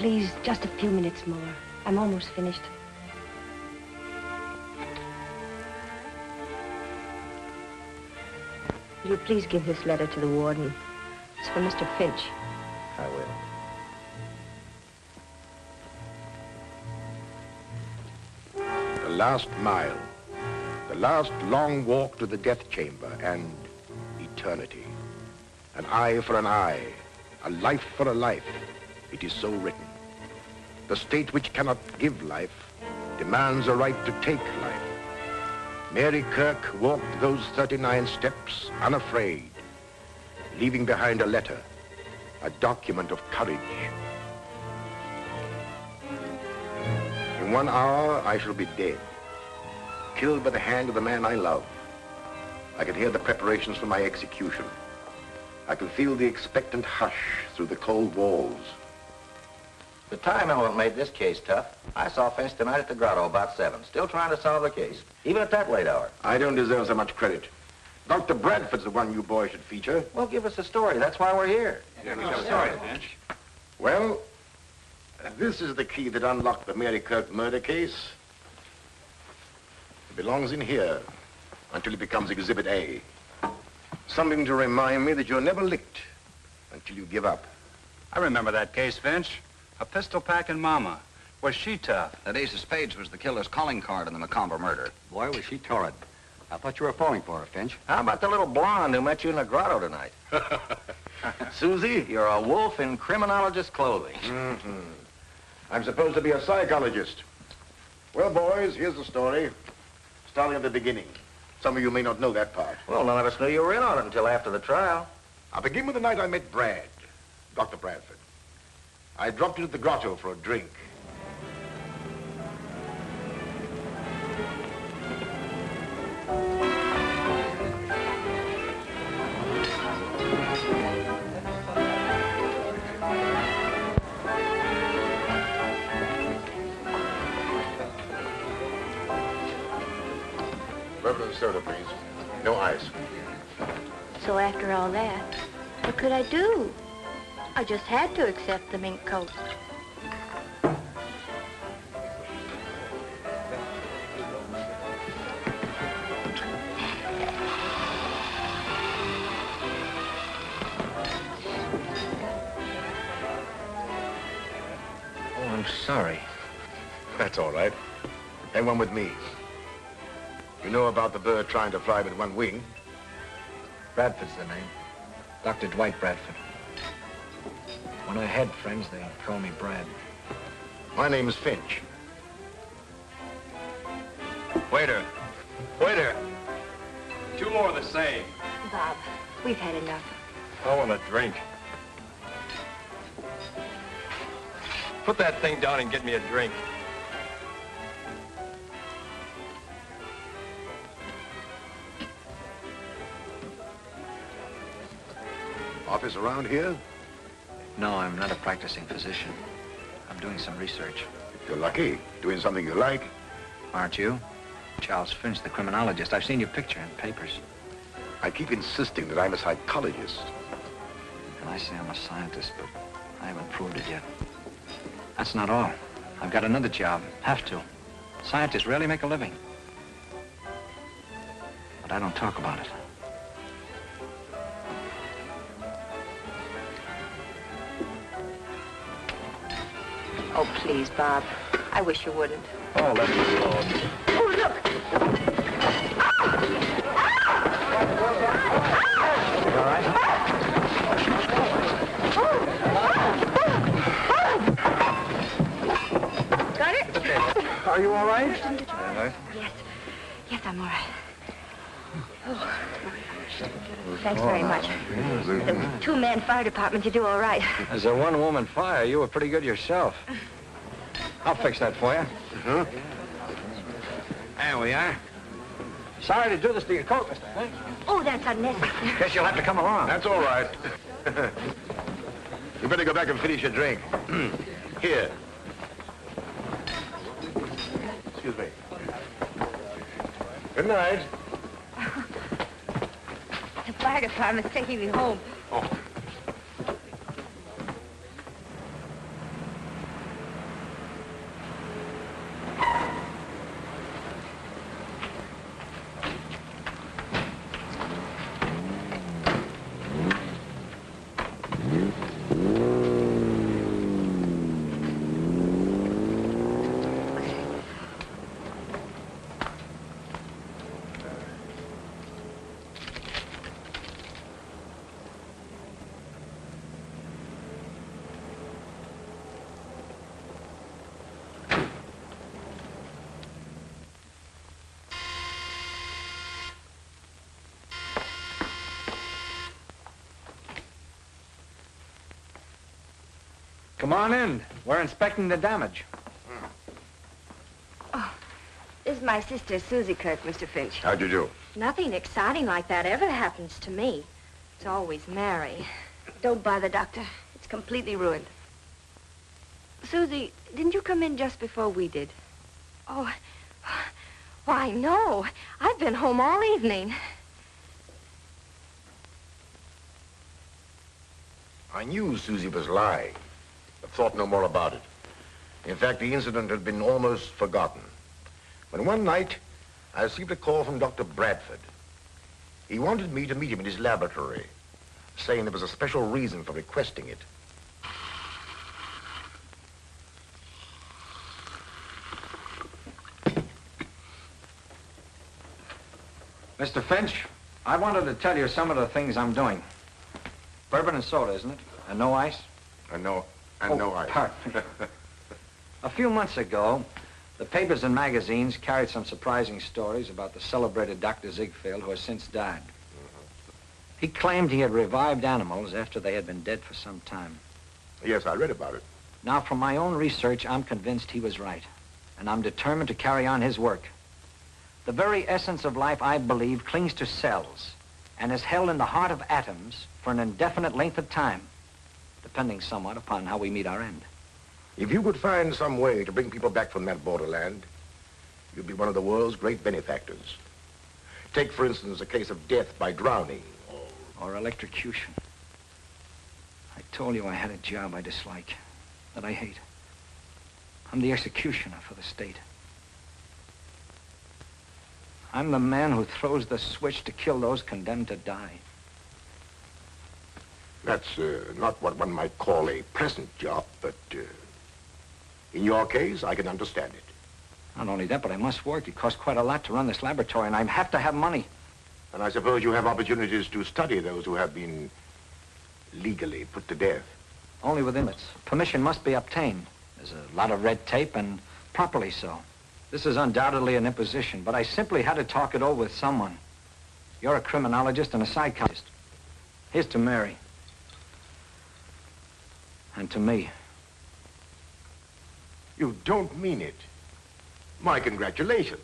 please, just a few minutes more. I'm almost finished. Will you please give this letter to the warden? It's for Mr. Finch. I will. The last mile. The last long walk to the death chamber and eternity. An eye for an eye. A life for a life. It is so written. The state which cannot give life demands a right to take life. Mary Kirk walked those 39 steps unafraid, leaving behind a letter, a document of courage. In 1 hour, I shall be dead, killed by the hand of the man I love. I can hear the preparations for my execution. I can feel the expectant hush through the cold walls. The time element made this case tough. I saw Finch tonight at the grotto about 7, still trying to solve the case, even at that late hour. I don't deserve so much credit. Dr. Bradford's the one you boys should feature. Well, give us a story. That's why we're here. Sorry, Finch. Well, this is the key that unlocked the Mary Kirk murder case. It belongs in here until it becomes Exhibit A. Something to remind me that you're never licked until you give up. I remember that case, Finch. A pistol-packing mama. Was she tough? That ace of spades was the killer's calling card in the Macomber murder. Boy, was she torrid. I thought you were falling for her, Finch. How about the little blonde who met you in the grotto tonight? Susie, you're a wolf in criminologist clothing. Mm-hmm. I'm supposed to be a psychologist. Well, boys, here's the story. Starting at the beginning. Some of you may not know that part. Well, none of us knew you were in on it until after the trial. I'll begin with the night I met Brad, Dr. Bradford. I dropped into the grotto for a drink. Bourbon and soda, please. No ice. So after all that, what could I do? I just had to accept the mink coat. Oh, I'm sorry. That's all right. Hang on with me. You know about the bird trying to fly with one wing? Bradford's the name. Dr. Dwight Bradford. When I had friends, they called me Brad. My name is Finch. Waiter. Waiter. 2 more of the same. Bob, we've had enough. I want a drink. Put that thing down and get me a drink. Office around here? No, I'm not a practicing physician. I'm doing some research. You're lucky. Doing something you like. Aren't you? Charles Finch, the criminologist. I've seen your picture in papers. I keep insisting that I'm a psychologist. And I say I'm a scientist, but I haven't proved it yet. That's not all. I've got another job. Have to. Scientists rarely make a living. But I don't talk about it. Oh, please, Bob. I wish you wouldn't. Oh, let me alone. Oh, look! You all right? Got it? Are you all right? Yes. Yes, I'm all right. Oh. Thanks very much. The 2-man fire department, you do all right. As a 1-woman fire, you were pretty good yourself. I'll fix that for you. There we are. Sorry to do this to your coat, Mr. Finch. Oh, that's unnecessary. Guess you'll have to come along. That's all right. You better go back and finish your drink. Here. Excuse me. Good night. The fire department's taking me home. Oh. Come on in. We're inspecting the damage. Oh, this is my sister, Susie Kirk, Mr. Finch. How'd you do? Nothing exciting like that ever happens to me. It's always Mary. Don't bother, Doctor. It's completely ruined. Susie, didn't you come in just before we did? Oh, why, no. I've been home all evening. I knew Susie was lying, but thought no more about it. In fact, the incident had been almost forgotten. When one night, I received a call from Dr. Bradford. He wanted me to meet him in his laboratory, saying there was a special reason for requesting it. Mr. Finch, I wanted to tell you some of the things I'm doing. Bourbon and soda, isn't it? And no ice? And no ice. Pardon me. A few months ago, the papers and magazines carried some surprising stories about the celebrated Dr. Ziegfeld, who has since died. He claimed he had revived animals after they had been dead for some time. Yes, I read about it. Now, from my own research, I'm convinced he was right, and I'm determined to carry on his work. The very essence of life, I believe, clings to cells and is held in the heart of atoms for an indefinite length of time, depending somewhat upon how we meet our end. If you could find some way to bring people back from that borderland, you'd be one of the world's great benefactors. Take, for instance, a case of death by drowning. Or electrocution. I told you I had a job I dislike, that I hate. I'm the executioner for the state. I'm the man who throws the switch to kill those condemned to die. That's not what one might call a pleasant job, but in your case, I can understand it. Not only that, but I must work. It costs quite a lot to run this laboratory, and I have to have money. And I suppose you have opportunities to study those who have been legally put to death. Only with limits. Permission must be obtained. There's a lot of red tape, and properly so. This is undoubtedly an imposition, but I simply had to talk it over with someone. You're a criminologist and a psychiatrist. Here's to Mary. And to me. You don't mean it. My congratulations.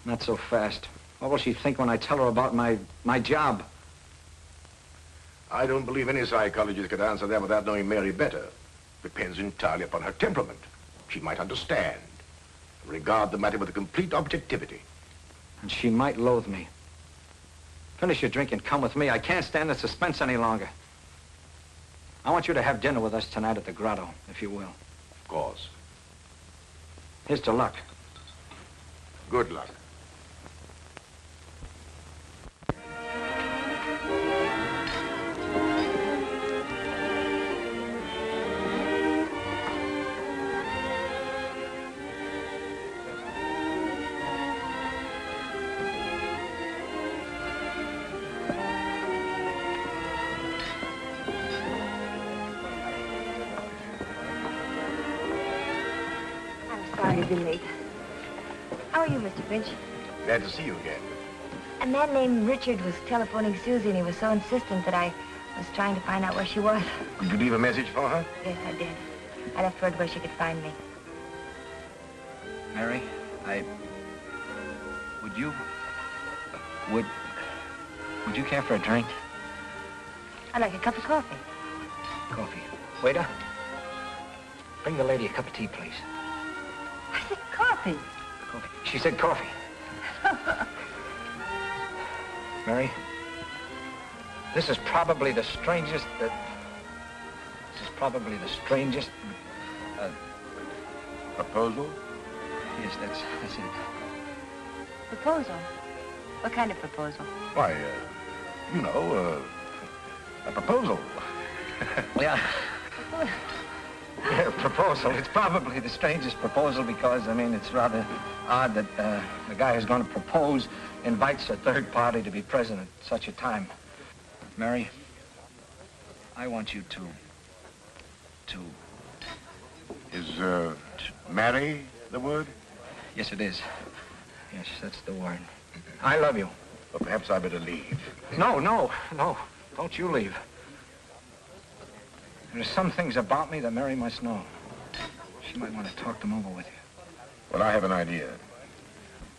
Not so fast. What will she think when I tell her about my job? I don't believe any psychologist could answer that without knowing Mary better. Depends entirely upon her temperament. She might understand. Regard the matter with a complete objectivity. And she might loathe me. Finish your drink and come with me. I can't stand the suspense any longer. I want you to have dinner with us tonight at the grotto, if you will. Of course. Here's to luck. Good luck. Sorry to be late. How are you, Mr. Finch? Glad to see you again. A man named Richard was telephoning Susie, and he was so insistent that I was trying to find out where she was. Did you leave a message for her? Yes, I did. I left word where she could find me. Mary, Would you care for a drink? I'd like a cup of coffee. Coffee. Waiter, bring the lady a cup of tea, please. I said coffee. Coffee. She said coffee. Mary, this is probably the strangest Proposal? Yes, that's it. Proposal? What kind of proposal? Why, a proposal. Yeah. Yeah, proposal. It's probably the strangest proposal because, it's rather odd that the guy who's going to propose invites a third party to be present at such a time. Mary, I want you to... Is, marry the word? Yes, it is. Yes, that's the word. I love you. Well, perhaps I better leave. No. Don't you leave. There are some things about me that Mary must know. She might want to talk them over with you. Well, I have an idea.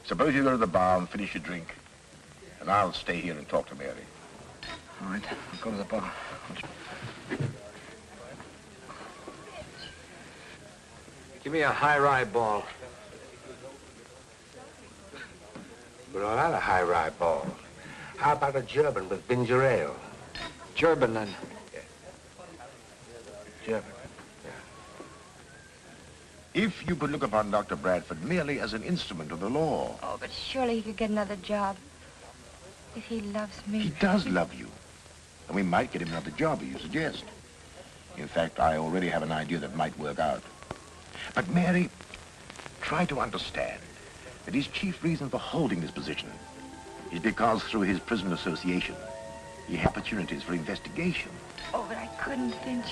Suppose you go to the bar and finish your drink, and I'll stay here and talk to Mary. All right, I'll go to the bar. Give me a high rye ball. There are a lot of high rye balls. How about a German with ginger ale? German, then. German. If you could look upon Dr. Bradford merely as an instrument of the law. Oh, but surely he could get another job. If he loves me. He does love you. And we might get him another job, as you suggest. In fact, I already have an idea that might work out. But, Mary, try to understand that his chief reason for holding this position is because through his prison association, he had opportunities for investigation. Oh, but I couldn't, Finch.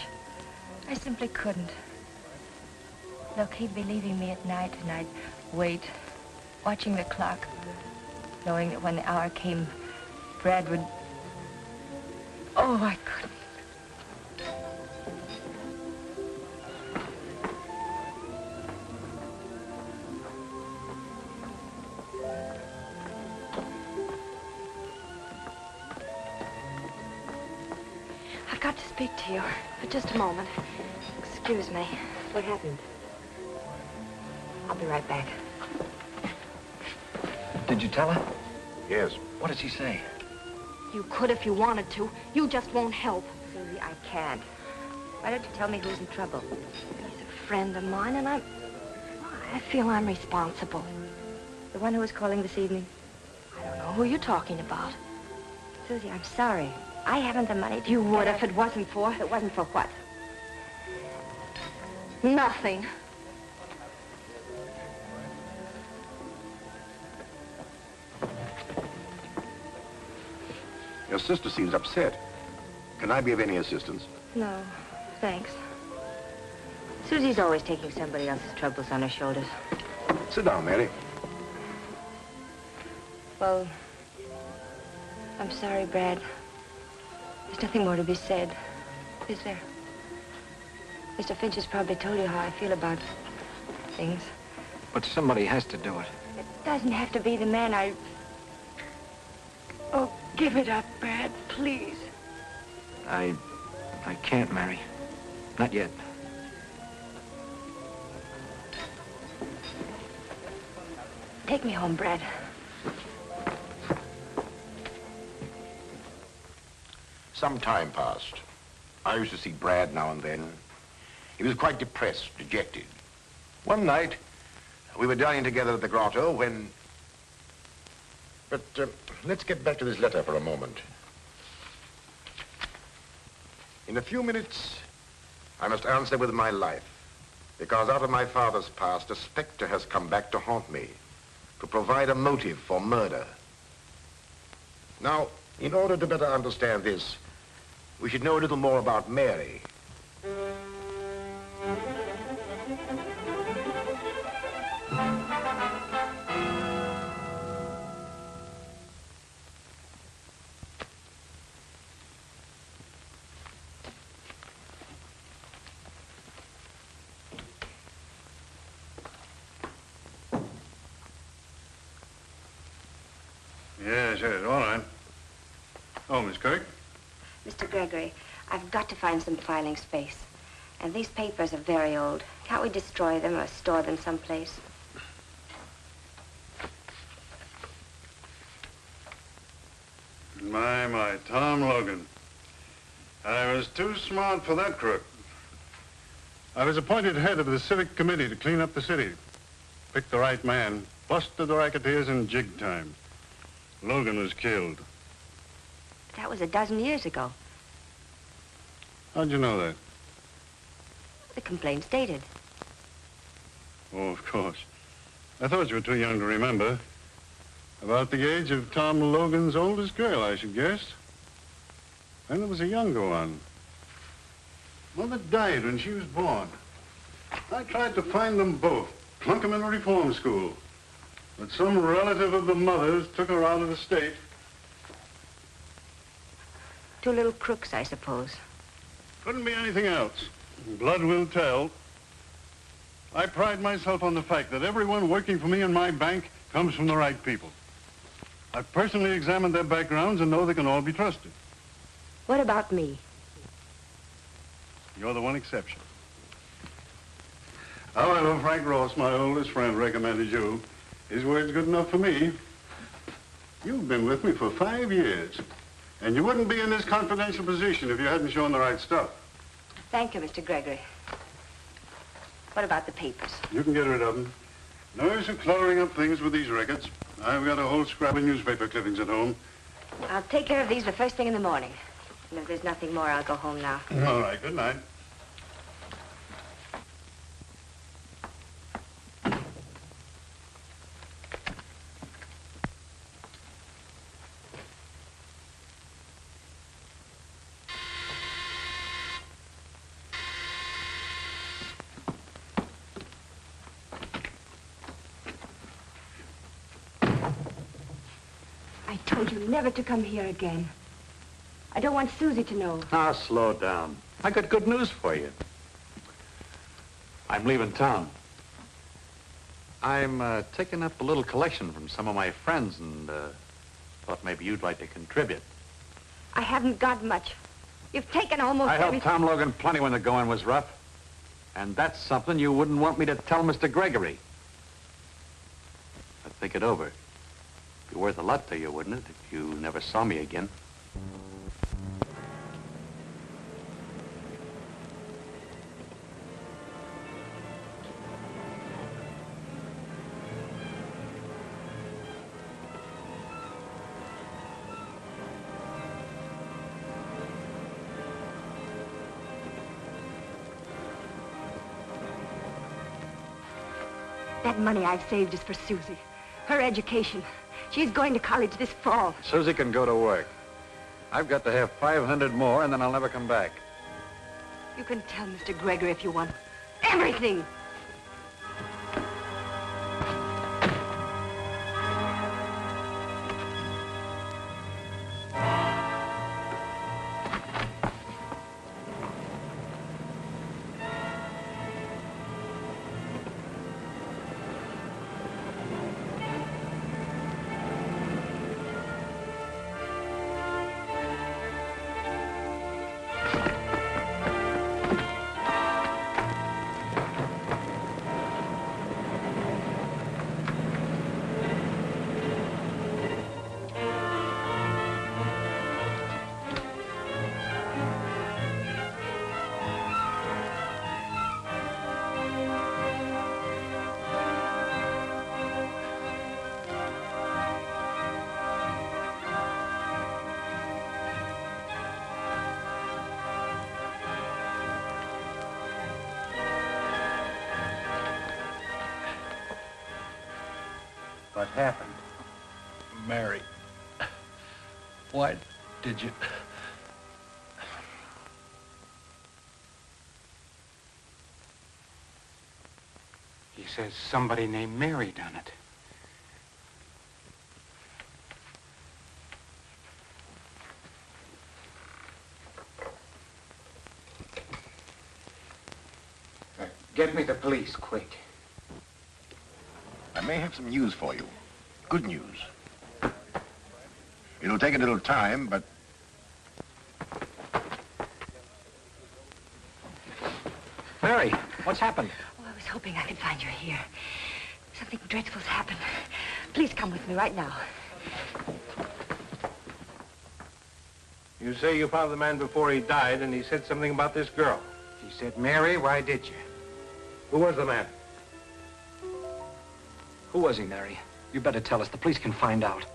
I simply couldn't. Look, he'd be leaving me at night, and I'd wait, watching the clock, knowing that when the hour came, Brad would... Oh, I couldn't. I've got to speak to you for just a moment. Excuse me. What happened? I'll be right back. Did you tell her? Yes. What did she say? You could if you wanted to. You just won't help. Susie, I can't. Why don't you tell me who's in trouble? He's a friend of mine, and I feel I'm responsible. The one who was calling this evening? I don't know who you're talking about. Susie, I'm sorry. I haven't the money to... You would if it wasn't for... If it wasn't for what? Nothing. Your sister seems upset. Can I be of any assistance? No, thanks. Susie's always taking somebody else's troubles on her shoulders. Sit down, Mary. Well, I'm sorry, Brad. There's nothing more to be said, is there? Mr. Finch has probably told you how I feel about things. But somebody has to do it. It doesn't have to be the man I... Oh, give it up, Brad, please. I can't, Mary. Not yet. Take me home, Brad. Some time passed. I used to see Brad now and then. He was quite depressed, dejected. One night, we were dining together at the grotto when... But let's get back to this letter for a moment. In a few minutes, I must answer with my life, because out of my father's past, a specter has come back to haunt me, to provide a motive for murder. Now, in order to better understand this, we should know a little more about Mary. Yes, all right. Oh, Miss Kirk? Mr. Gregory, I've got to find some filing space. And these papers are very old. Can't we destroy them or store them someplace? My, Tom Logan. I was too smart for that crook. I was appointed head of the civic committee to clean up the city. Picked the right man, busted the racketeers in jig time. Logan was killed. That was a dozen years ago. How'd you know that? The complaint stated. Oh, of course. I thought you were too young to remember. About the age of Tom Logan's oldest girl, I should guess. Then there was a younger one. Mother died when she was born. I tried to find them both, plunk them in a reform school. But some relative of the mother's took her out of the state. Two little crooks, I suppose. Couldn't be anything else. Blood will tell. I pride myself on the fact that everyone working for me in my bank comes from the right people. I've personally examined their backgrounds and know they can all be trusted. What about me? You're the one exception. However, Frank Ross, my oldest friend, recommended you. His word's good enough for me. You've been with me for 5 years, and you wouldn't be in this confidential position if you hadn't shown the right stuff. Thank you, Mr. Gregory. What about the papers? You can get rid of them. No use of cluttering up things with these records. I've got a whole scrap of newspaper clippings at home. I'll take care of these the first thing in the morning. And if there's nothing more, I'll go home now. All right, good night. I told you never to come here again. I don't want Susie to know. Ah, slow down. I got good news for you. I'm leaving town. I'm taking up a little collection from some of my friends and thought maybe you'd like to contribute. I haven't got much. You've taken almost I helped everything. Tom Logan plenty when the going was rough. And that's something you wouldn't want me to tell Mr. Gregory. But think it over. It'd be worth a lot to you, wouldn't it, if you never saw me again? That money I've saved is for Susie. Her education. She's going to college this fall. Susie can go to work. I've got to have 500 more, and then I'll never come back. You can tell Mr. Gregory if you want. Everything! What happened? Mary, why did you... He says somebody named Mary done it. Get me the police, quick. I may have some news for you. Good news. It'll take a little time, but... Mary, what's happened? Oh, I was hoping I could find you here. Something dreadful's happened. Please come with me right now. You say you found the man before he died, and he said something about this girl. He said, Mary, why did you? Who was the man? Who was he, Mary? You better tell us. The police can find out.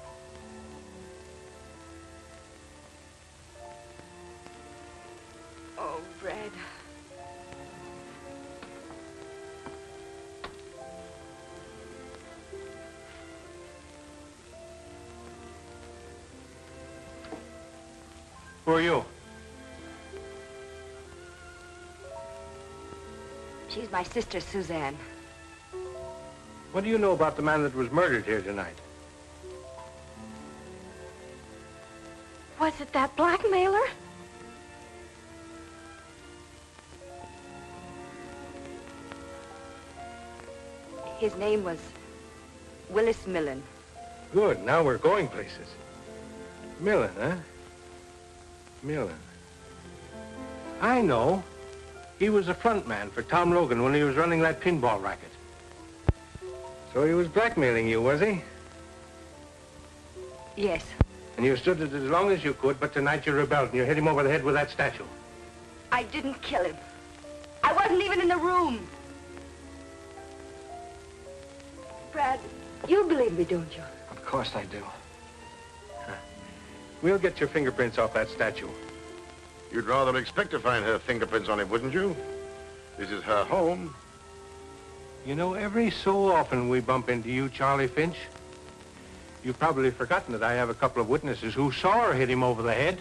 Oh, Red. Who are you? She's my sister, Suzanne. What do you know about the man that was murdered here tonight? Was it that blackmailer? His name was Willis Millen. Good, now we're going places. Millen, huh? Millen. I know. He was a front man for Tom Logan when he was running that pinball racket. So he was blackmailing you, was he? Yes. And you stood it as long as you could, but tonight you rebelled and you hit him over the head with that statue. I didn't kill him. I wasn't even in the room. Brad, you believe me, don't you? Of course I do. We'll get your fingerprints off that statue. You'd rather expect to find her fingerprints on it, wouldn't you? This is her home. You know, every so often we bump into you, Charlie Finch. You've probably forgotten that I have a couple of witnesses who saw her hit him over the head.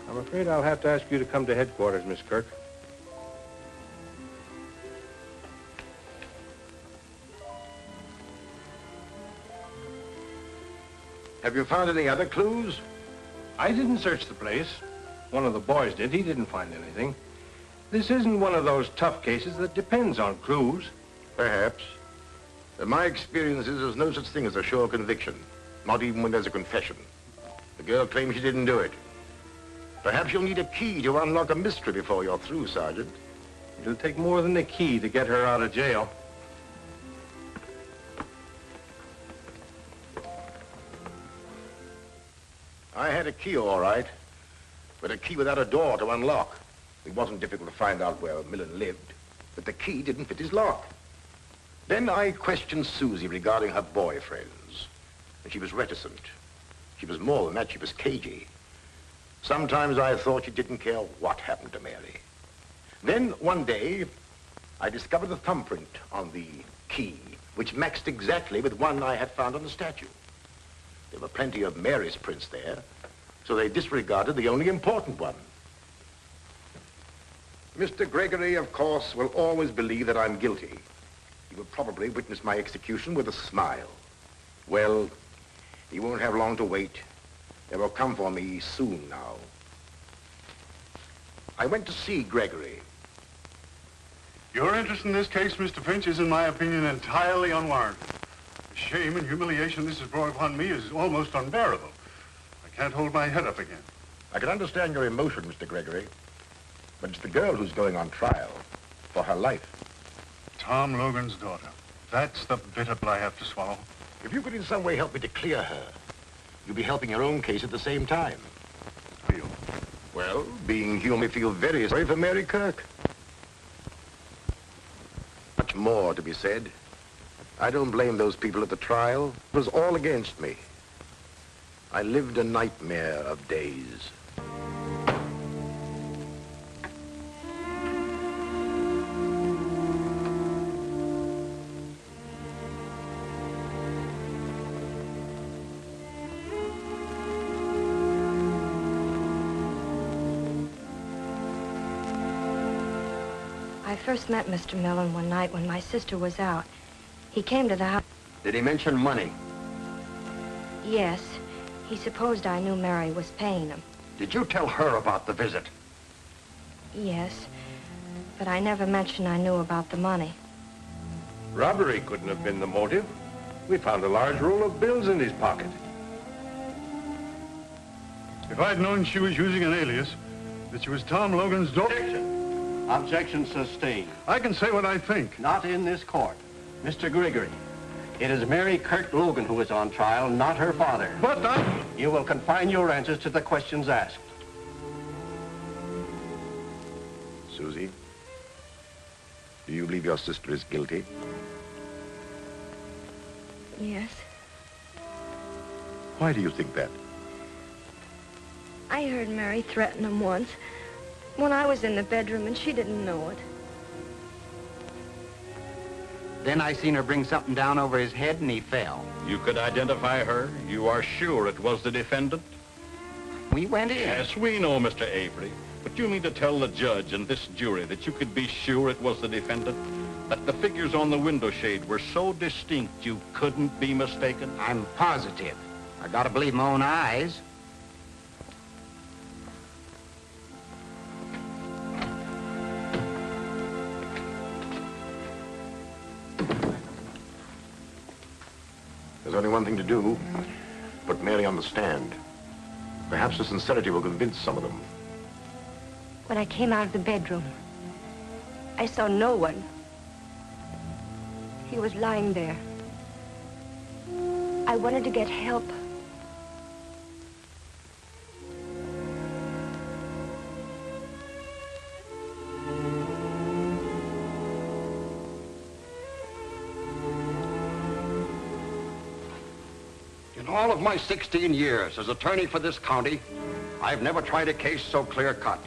I'm afraid I'll have to ask you to come to headquarters, Miss Kirk. Have you found any other clues? I didn't search the place. One of the boys did. He didn't find anything. This isn't one of those tough cases that depends on clues. Perhaps. In my experience is there's no such thing as a sure conviction, not even when there's a confession. The girl claims she didn't do it. Perhaps you'll need a key to unlock a mystery before you're through, Sergeant. It'll take more than a key to get her out of jail. I had a key, all right, but a key without a door to unlock. It wasn't difficult to find out where Millen lived, but the key didn't fit his lock. Then I questioned Susie regarding her boyfriends, and she was reticent. She was more than that, she was cagey. Sometimes I thought she didn't care what happened to Mary. Then one day, I discovered a thumbprint on the key, which matched exactly with one I had found on the statue. There were plenty of Mary's prints there, so they disregarded the only important one. Mr. Gregory, of course, will always believe that I'm guilty. He will probably witness my execution with a smile. Well, he won't have long to wait. They will come for me soon now. I went to see Gregory. Your interest in this case, Mr. Finch, is, in my opinion, entirely unwarranted. The shame and humiliation this has brought upon me is almost unbearable. I can't hold my head up again. I can understand your emotion, Mr. Gregory, but it's the girl who's going on trial for her life. Tom Logan's daughter. That's the bitter pill I have to swallow. If you could in some way help me to clear her, you'll be helping your own case at the same time. Feel? Well, being human, we feel very sorry for Mary Kirk. Much more to be said. I don't blame those people at the trial. It was all against me. I lived a nightmare of days. I first met Mr. Millen one night when my sister was out. He came to the house. Did he mention money? Yes. He supposed I knew Mary was paying him. Did you tell her about the visit? Yes. But I never mentioned I knew about the money. Robbery couldn't have been the motive. We found a large roll of bills in his pocket. If I'd known she was using an alias, that she was Tom Logan's daughter... Objection. Objection sustained. I can say what I think. Not in this court. Mr. Gregory, it is Mary Kirk Logan who is on trial, not her father. But You will confine your answers to the questions asked. Susie, do you believe your sister is guilty? Yes. Why do you think that? I heard Mary threaten him once when I was in the bedroom and she didn't know it. Then I seen her bring something down over his head and he fell. You could identify her? You are sure it was the defendant? We went in. Yes, we know, Mr. Avery. But you mean to tell the judge and this jury that you could be sure it was the defendant? That the figures on the window shade were so distinct you couldn't be mistaken? I'm positive. I gotta believe my own eyes. one thing to do. Put Mary on the stand. Perhaps her sincerity will convince some of them. When I came out of the bedroom, I saw no one. He was lying there. I wanted to get help. In all of my 16 years as attorney for this county, I've never tried a case so clear-cut.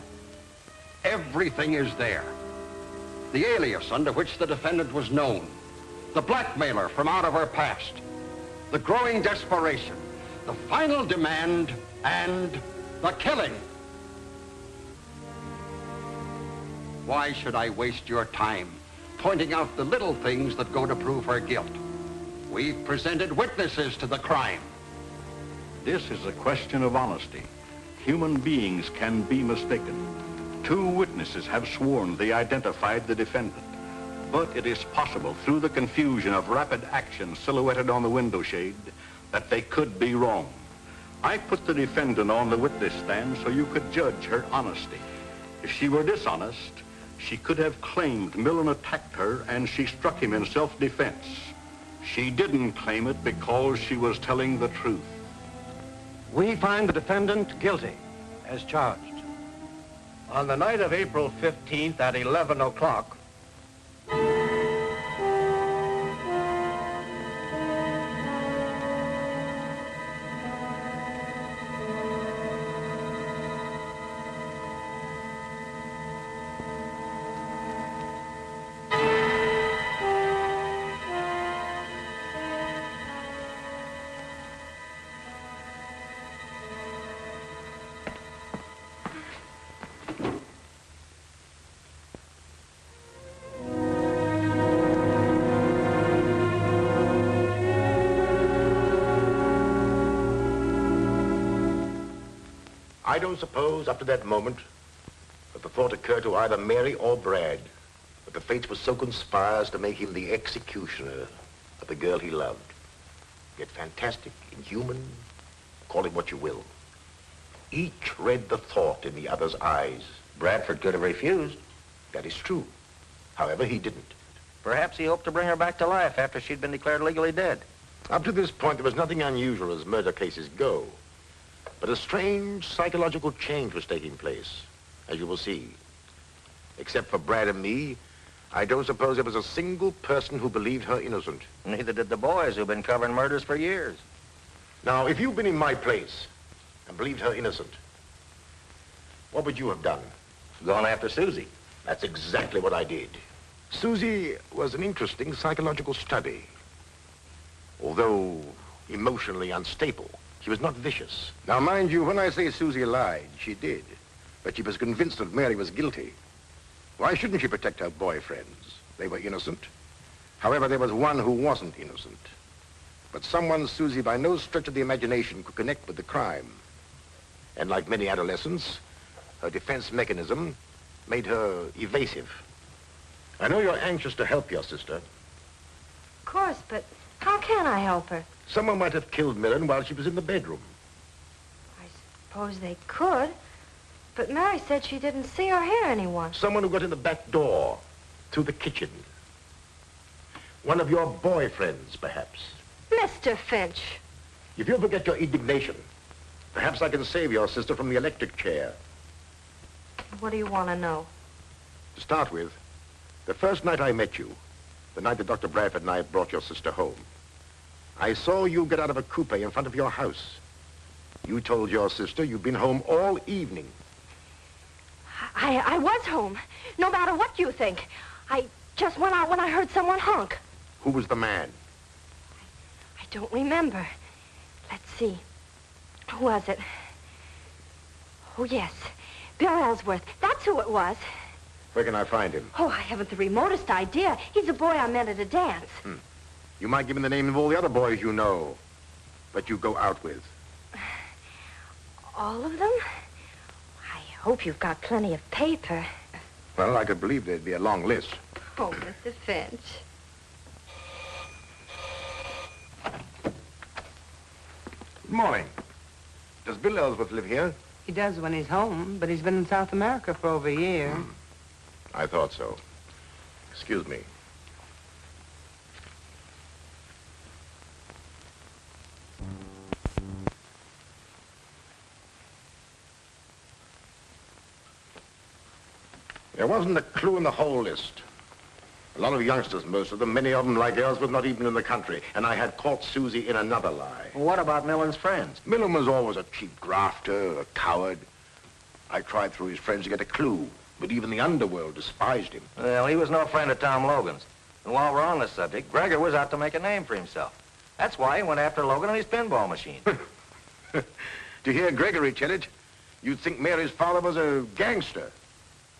Everything is there. The alias under which the defendant was known, the blackmailer from out of her past, the growing desperation, the final demand, and the killing. Why should I waste your time pointing out the little things that go to prove her guilt? We've presented witnesses to the crime. This is a question of honesty. Human beings can be mistaken. 2 witnesses have sworn they identified the defendant. But it is possible, through the confusion of rapid action silhouetted on the window shade, that they could be wrong. I put the defendant on the witness stand so you could judge her honesty. If she were dishonest, she could have claimed Millen attacked her and she struck him in self-defense. She didn't claim it because she was telling the truth. We find the defendant guilty, as charged. On the night of April 15th at 11 o'clock, I don't suppose, up to that moment, that the thought occurred to either Mary or Brad that the fates were so conspired as to make him the executioner of the girl he loved. Yet fantastic, inhuman, call it what you will. Each read the thought in the other's eyes. Bradford could have refused. That is true. However, he didn't. Perhaps he hoped to bring her back to life after she'd been declared legally dead. Up to this point, there was nothing unusual as murder cases go. But a strange psychological change was taking place, as you will see. Except for Brad and me, I don't suppose there was a single person who believed her innocent. Neither did the boys who've been covering murders for years. Now, if you'd been in my place and believed her innocent, what would you have done? Gone after Susie. That's exactly what I did. Susie was an interesting psychological study. Although emotionally unstable, she was not vicious. Now, mind you, when I say Susie lied, she did. But she was convinced that Mary was guilty. Why shouldn't she protect her boyfriends? They were innocent. However, there was one who wasn't innocent. But someone Susie, by no stretch of the imagination, could connect with the crime. And like many adolescents, her defense mechanism made her evasive. I know you're anxious to help your sister. Of course, but how can I help her? Someone might have killed Millen while she was in the bedroom. I suppose they could, but Mary said she didn't see or hear anyone. Someone who got in the back door, through the kitchen. One of your boyfriends, perhaps. Mr. Finch. If you'll forget your indignation, perhaps I can save your sister from the electric chair. What do you want to know? To start with, the first night I met you, the night that Dr. Bradford and I brought your sister home, I saw you get out of a coupe in front of your house. You told your sister you'd been home all evening. I was home, no matter what you think. I just went out when I heard someone honk. Who was the man? I don't remember. Let's see. Who was it? Oh, yes. Bill Ellsworth. That's who it was. Where can I find him? Oh, I haven't the remotest idea. He's a boy I met at a dance. You might give him the name of all the other boys you know, that you go out with. All of them? I hope you've got plenty of paper. Well, I could believe there'd be a long list. Oh, Mr. Finch. Good morning. Does Bill Ellsworth live here? He does when he's home, but he's been in South America for over a year. I thought so. Excuse me. There wasn't a clue in the whole list. A lot of youngsters, most of them, many of them like Ellsworth, not even in the country. And I had caught Susie in another lie. Well, what about Millen's friends? Millen was always a cheap grafter, a coward. I tried through his friends to get a clue, but even the underworld despised him. Well, he was no friend of Tom Logan's. And while we're on this subject, Gregor was out to make a name for himself. That's why he went after Logan and his pinball machine. To hear Gregory tell it, you'd think Mary's father was a gangster.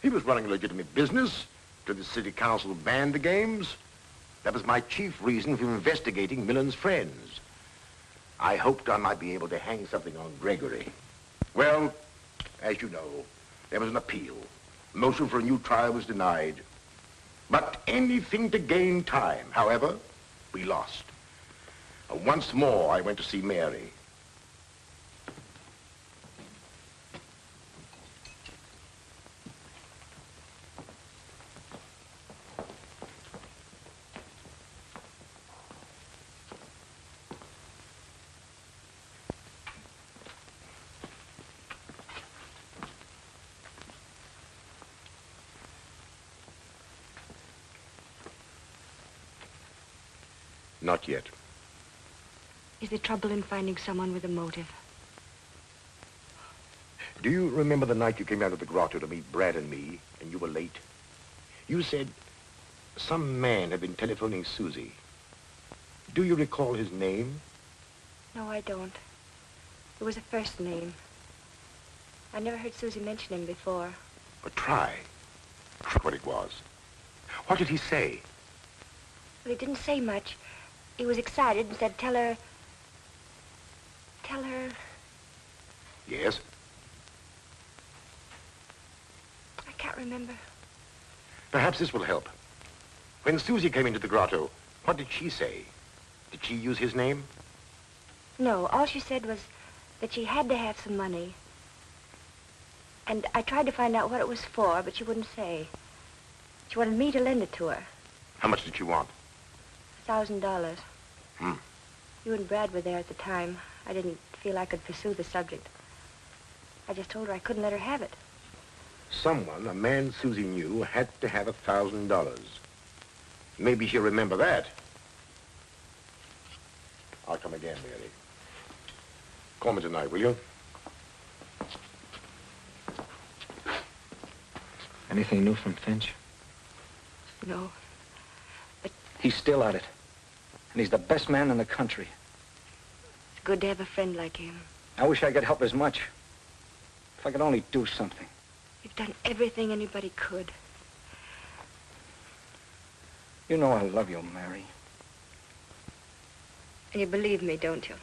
He was running a legitimate business. To the city council banned the games. That was my chief reason for investigating Millen's friends. I hoped I might be able to hang something on Gregory. Well, as you know, there was an appeal. Motion for a new trial was denied. But anything to gain time. However, we lost. Once more, I went to see Mary. Not yet. Is there trouble in finding someone with a motive? Do you remember the night you came out of the grotto to meet Brad and me, and you were late? You said some man had been telephoning Susie. Do you recall his name? No, I don't. It was a first name. I never heard Susie mention him before. But try. Try what it was. What did he say? Well, he didn't say much. He was excited and said, tell her... Yes? I can't remember. Perhaps this will help. When Susie came into the grotto, what did she say? Did she use his name? No, all she said was that she had to have some money. And I tried to find out what it was for, but she wouldn't say. She wanted me to lend it to her. How much did she want? $1,000. Hmm. You and Brad were there at the time. I didn't feel I could pursue the subject. I just told her I couldn't let her have it. Someone, a man Susie knew, had to have $1,000. Maybe she'll remember that. I'll come again, Mary. Call me tonight, will you? Anything new from Finch? No. But he's still at it. And he's the best man in the country. It's good to have a friend like him. I wish I could help as much. If I could only do something. You've done everything anybody could. You know I love you, Mary. And you believe me, don't you?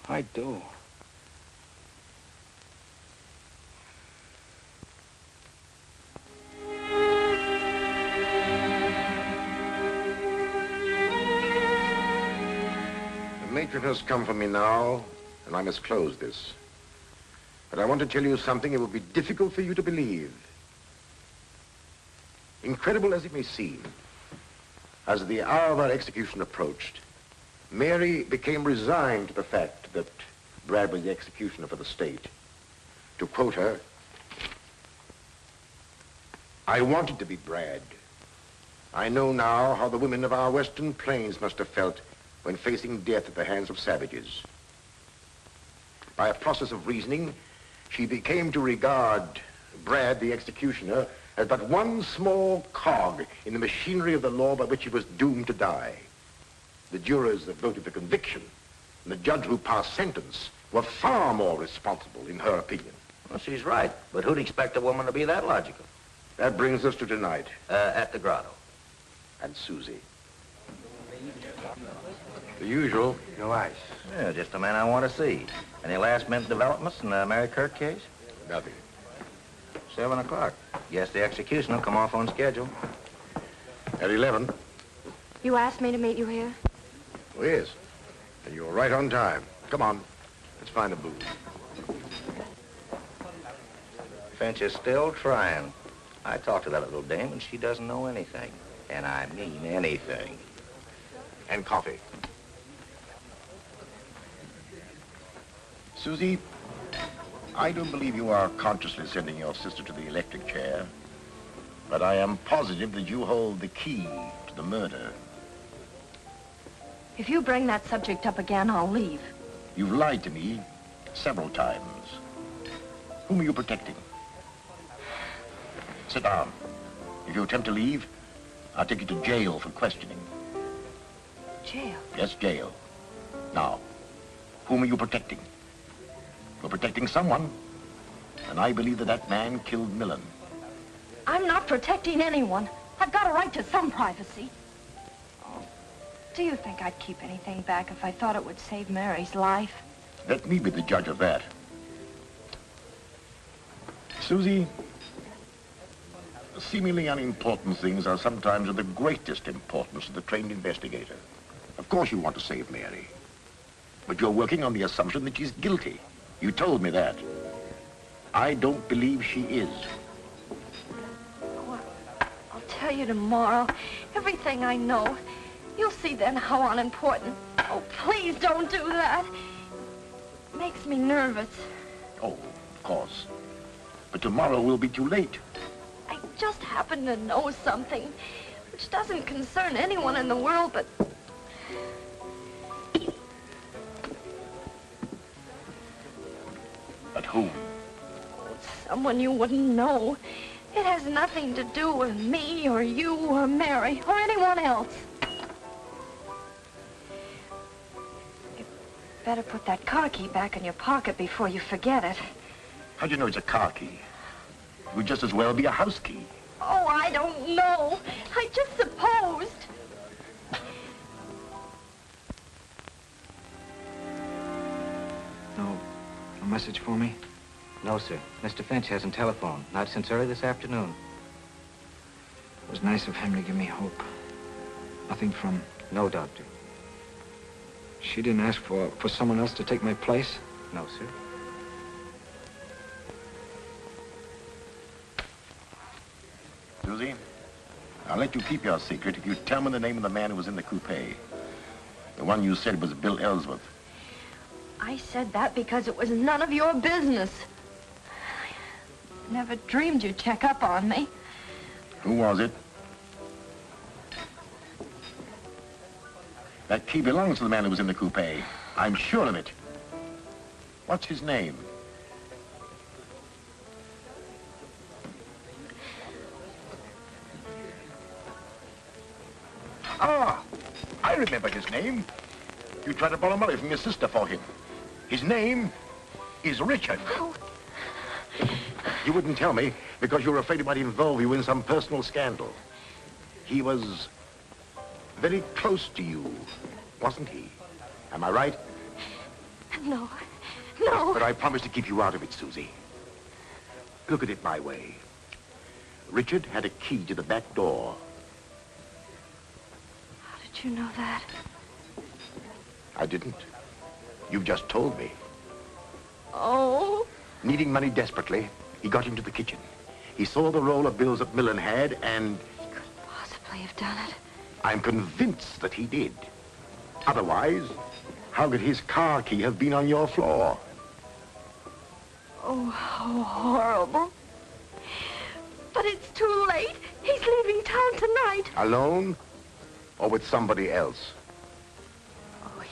I do. The matron has come for me now, and I must close this. But I want to tell you something it will be difficult for you to believe. Incredible as it may seem, as the hour of our execution approached, Mary became resigned to the fact that Brad was the executioner for the state. To quote her, "I wanted to be Brad. I know now how the women of our western plains must have felt when facing death at the hands of savages." By a process of reasoning, she became to regard Brad, the executioner, as but one small cog in the machinery of the law by which he was doomed to die. The jurors that voted for conviction and the judge who passed sentence were far more responsible, in her opinion. Well, she's right, but who'd expect a woman to be that logical? That brings us to tonight. At the grotto. And Susie. The usual, no ice. Yeah, just the man I want to see. Any last-minute developments in the Mary Kirk case? Nothing. 7 o'clock. Guess the execution will come off on schedule. At 11. You asked me to meet you here? Oh, yes. And you're right on time. Come on. Let's find a booth. Finch is still trying. I talked to that little dame, and she doesn't know anything. And I mean anything. And coffee. Susie, I don't believe you are consciously sending your sister to the electric chair, but I am positive that you hold the key to the murder. If you bring that subject up again, I'll leave. You've lied to me several times. Whom are you protecting? Sit down. If you attempt to leave, I'll take you to jail for questioning. Jail? Yes, jail. Now, whom are you protecting? You're protecting someone, and I believe that that man killed Millen. I'm not protecting anyone. I've got a right to some privacy. Oh, do you think I'd keep anything back if I thought it would save Mary's life? Let me be the judge of that. Susie, seemingly unimportant things are sometimes of the greatest importance to the trained investigator. Of course you want to save Mary, but you're working on the assumption that she's guilty. You told me that. I don't believe she is. Oh, I'll tell you tomorrow everything I know. You'll see then how unimportant. Oh, please don't do that. It makes me nervous. Oh, of course. But tomorrow will be too late. I just happen to know something which doesn't concern anyone in the world but... But whom? Someone you wouldn't know. It has nothing to do with me or you or Mary or anyone else. You better put that car key back in your pocket before you forget it. How do you know it's a car key? It would just as well be a house key. Oh, I don't know. I just supposed. No message for me? No, sir. Mr. Finch hasn't telephoned. Not since early this afternoon. It was nice of him to give me hope. Nothing from... No, Doctor. She didn't ask for someone else to take my place? No, sir. Susie, I'll let you keep your secret if you tell me the name of the man who was in the coupe. The one you said was Bill Ellsworth. I said that because it was none of your business. I never dreamed you'd check up on me. Who was it? That key belongs to the man who was in the coupe. I'm sure of it. What's his name? Ah, I remember his name. You tried to borrow money from your sister for him. His name is Richard. Oh. You wouldn't tell me because you were afraid he might involve you in some personal scandal. He was very close to you, wasn't he? Am I right? No. No. But I promise to keep you out of it, Susie. Look at it my way. Richard had a key to the back door. How did you know that? I didn't. You've just told me. Oh. Needing money desperately, he got into the kitchen. He saw the roll of bills that Millen had, and... He couldn't possibly have done it. I'm convinced that he did. Otherwise, how could his car key have been on your floor? Oh, how horrible. But it's too late. He's leaving town tonight. Alone? Or with somebody else? Oh,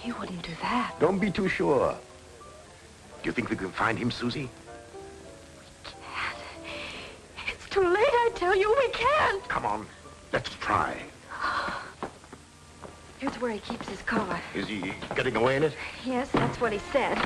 he wouldn't do that. Don't be too sure. Do you think we can find him, Susie? We can't. It's too late, I tell you. We can't. Come on. Let's try. Here's where he keeps his car. Is he getting away in it? Yes, that's what he said.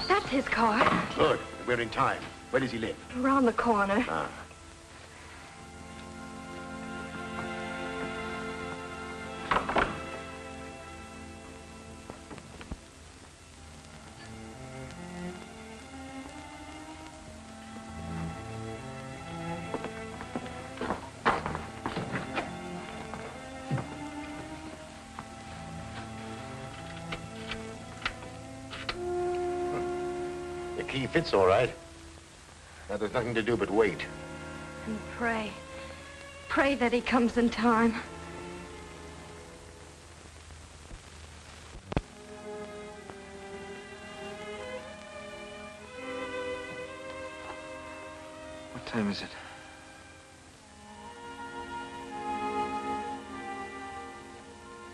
That's his car. Good. We're in time. Where does he live? Around the corner. Ah. key fits all right. Now, there's nothing to do but wait. And pray. Pray that he comes in time. What time is it?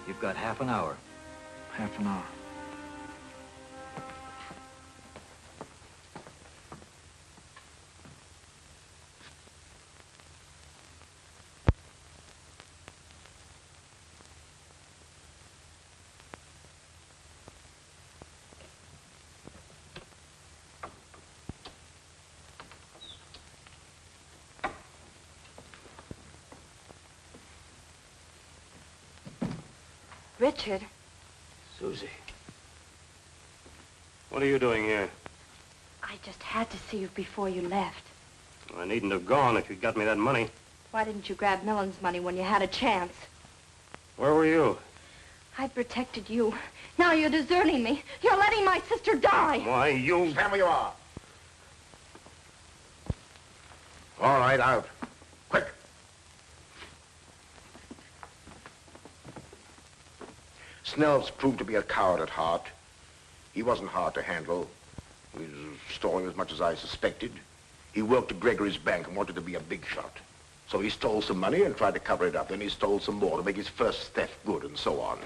You've got half an hour. Half an hour. Richard. Susie. What are you doing here? I just had to see you before you left. I needn't have gone if you'd got me that money. Why didn't you grab Millen's money when you had a chance? Where were you? I protected you. Now you're deserting me. You're letting my sister die. Why, you... Stand where you are. All right, out. Quick. Snell's proved to be a coward at heart. He wasn't hard to handle. He was stalling as much as I suspected. He worked at Gregory's bank and wanted to be a big shot. So he stole some money and tried to cover it up. Then he stole some more to make his first theft good, and so on.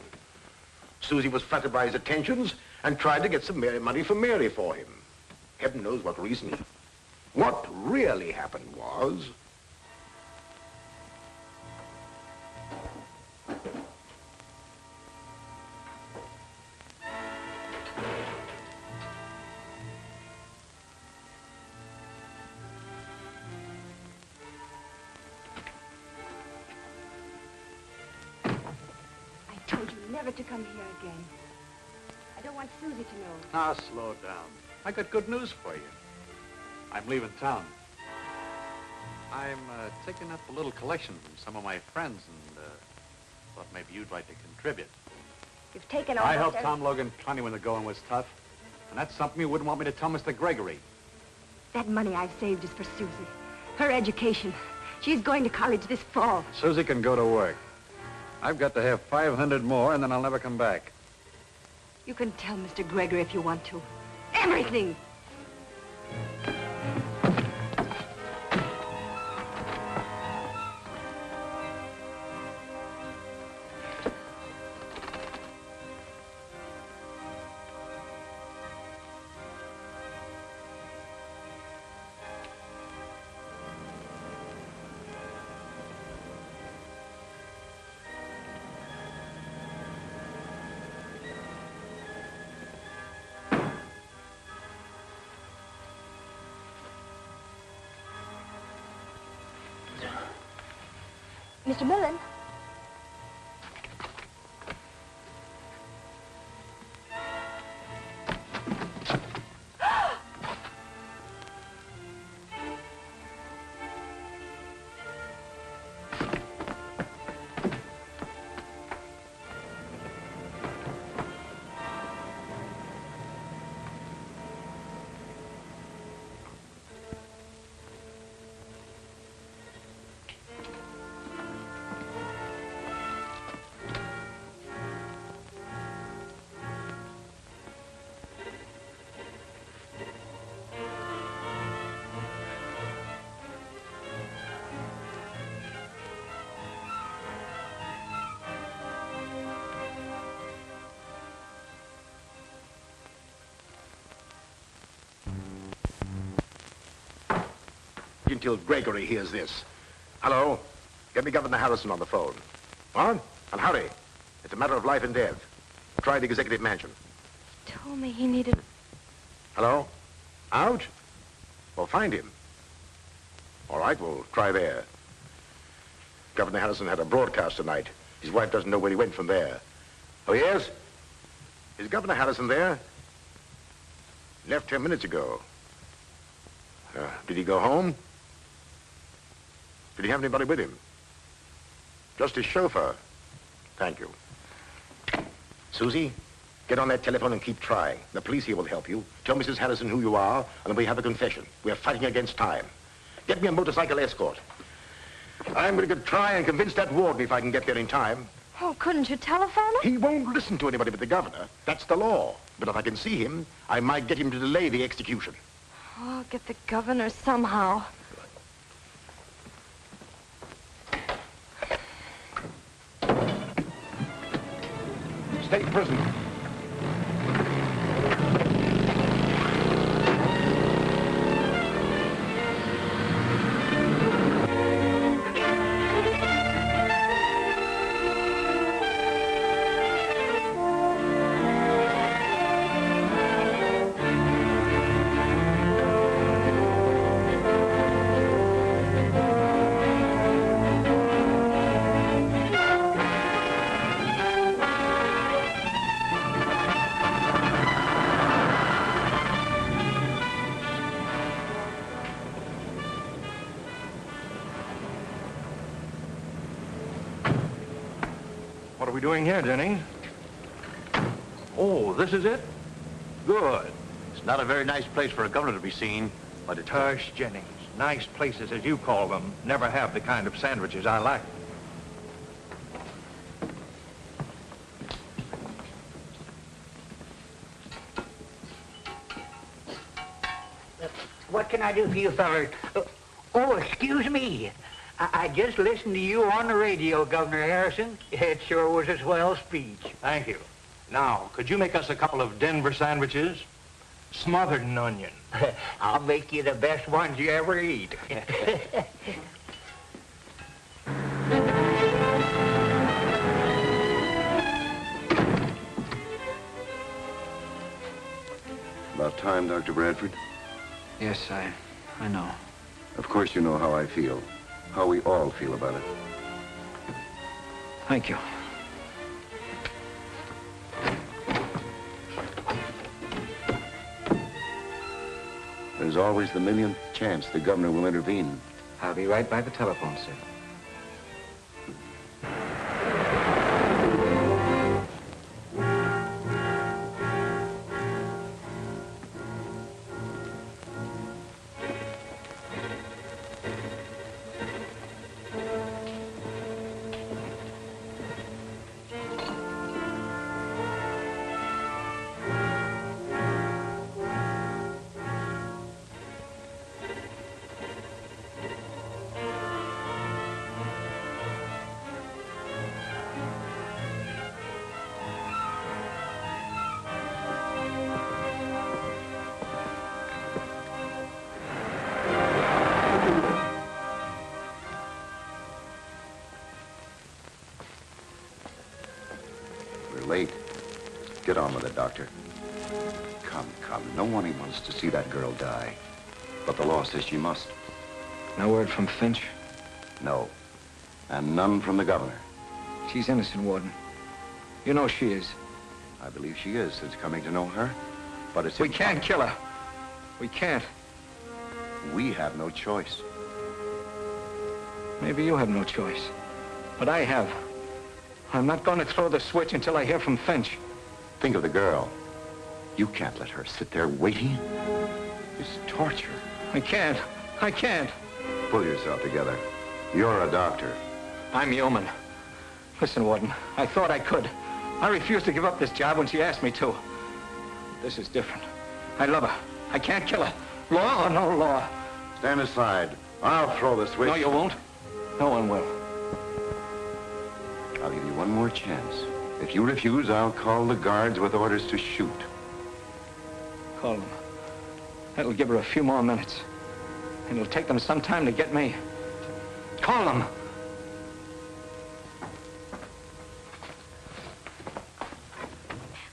Susie was flattered by his attentions and tried to get some money from Mary for him. Heaven knows what reason. What really happened was... Never to come here again. I don't want Susie to know. Now, slow down. I got good news for you. I'm leaving town. I'm taking up a little collection from some of my friends and thought maybe you'd like to contribute. You've taken all I helped Tom Logan plenty when the going was tough. And that's something you wouldn't want me to tell Mr. Gregory. That money I've saved is for Susie. Her education. She's going to college this fall. Susie can go to work. I've got to have 500 more, and then I'll never come back. You can tell Mr. Gregory if you want to. Everything! Mr. Millen? Until Gregory hears this. Hello? Get me Governor Harrison on the phone. What? And hurry. It's a matter of life and death. Try the executive mansion. He told me he needed... Hello? Out? Well, find him. All right, we'll try there. Governor Harrison had a broadcast tonight. His wife doesn't know where he went from there. Oh, yes? Is Governor Harrison there? Left 10 minutes ago. Did he go home? Did he have anybody with him? Just his chauffeur. Thank you. Susie, Get on that telephone and keep trying. The police here will help you. Tell Mrs. Harrison who you are, and we have a confession. We're fighting against time. Get me a motorcycle escort. I'm going to try and convince that warden if I can get there in time. Oh, couldn't you telephone him? He won't listen to anybody but the governor. That's the law. But if I can see him, I might get him to delay the execution. Oh, I'll get the governor somehow. State prison. What are we doing here, Jennings? Oh, this is it? Good. It's not a very nice place for a governor to be seen, but it's... Tush, Jennings. Nice places, as you call them, never have the kind of sandwiches I like. What can I do for you fellas? Oh, excuse me. I just listened to you on the radio, Governor Harrison. It sure was a swell speech. Thank you. Now, could you make us a couple of Denver sandwiches? Smothered in onion. I'll make you the best ones you ever eat. About time, Dr. Bradford. Yes, I know. Of course you know how I feel. How we all feel about it. Thank you. There's always the millionth chance the governor will intervene. I'll be right by the telephone, sir. Late. Get on with it, Doctor. Come. No one wants to see that girl die. But the law says she must. No word from Finch? No. And none from the governor. She's innocent, Warden. You know she is. I believe she is, since coming to know her. But it's... We can't kill her. We can't. We have no choice. Maybe you have no choice. But I have. I'm not going to throw the switch until I hear from Finch. Think of the girl. You can't let her sit there waiting. It's torture. I can't. Pull yourself together. You're a doctor. I'm human. Listen, Warden, I thought I could. I refused to give up this job when she asked me to. This is different. I love her. I can't kill her. Law or no law. Stand aside. I'll throw the switch. No, you won't. No one will. I'll give you one more chance. If you refuse, I'll call the guards with orders to shoot. Call them. That'll give her a few more minutes. It'll take them some time to get me. Call them.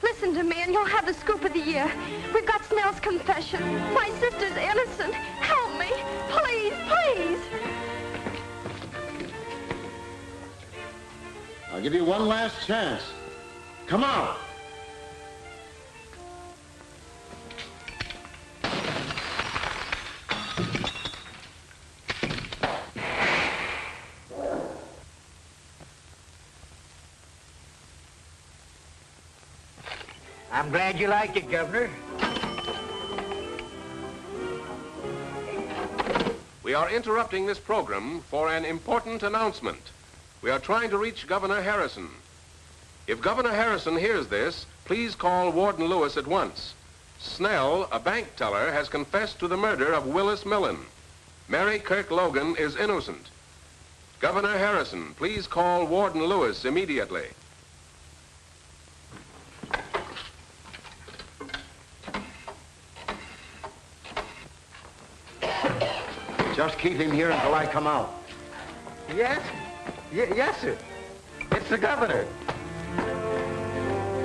Listen to me and you'll have the scoop of the year. We've got Snell's confession. My sister's innocent. Help me. Please, please. I'll give you one last chance. Come on. I'm glad you liked it, Governor. We are interrupting this program for an important announcement. We are trying to reach Governor Harrison. If Governor Harrison hears this, please call Warden Lewis at once. Snell, a bank teller, has confessed to the murder of Willis Millen. Mary Kirk Logan is innocent. Governor Harrison, please call Warden Lewis immediately. Just keep him here until I come out. Yes? Yes, sir. It's the governor.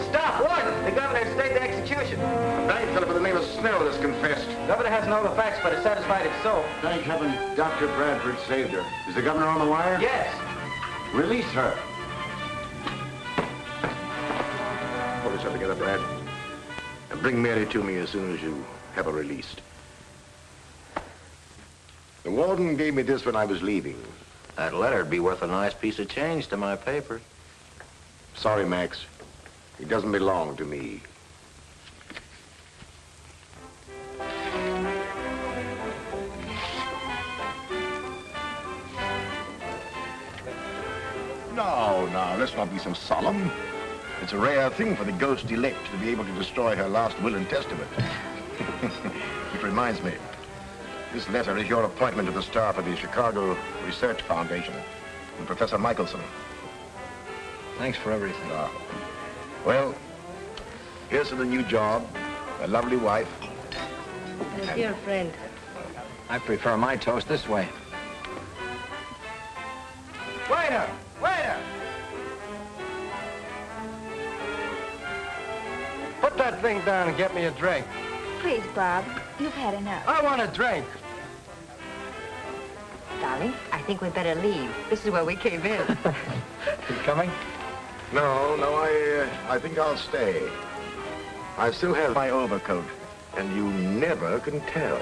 Stop, Warden! The governor has stayed the execution. A bank fellow by the name of Snell has confessed. The governor hasn't all the facts, but is satisfied it's so. Thank heaven Dr. Bradford saved her. Is the governor on the wire? Yes. Release her. Pull yourself together, Brad. And bring Mary to me as soon as you have her released. The warden gave me this when I was leaving. That letter'd be worth a nice piece of change to my paper. Sorry, Max. It doesn't belong to me. No, let's not be so solemn. It's a rare thing for the ghost elect to be able to destroy her last will and testament. Which reminds me, this letter is your appointment to the staff of the Chicago Research Foundation and Professor Michelson. Thanks for everything. Well, here's to the new job, a lovely wife. My dear friend. I prefer my toast this way. Waiter! Waiter! Put that thing down and get me a drink. Please, Bob, you've had enough. I want a drink. Darling, I think we'd better leave. This is where we came in. You coming? No, I think I'll stay. I still have my overcoat, and you never can tell.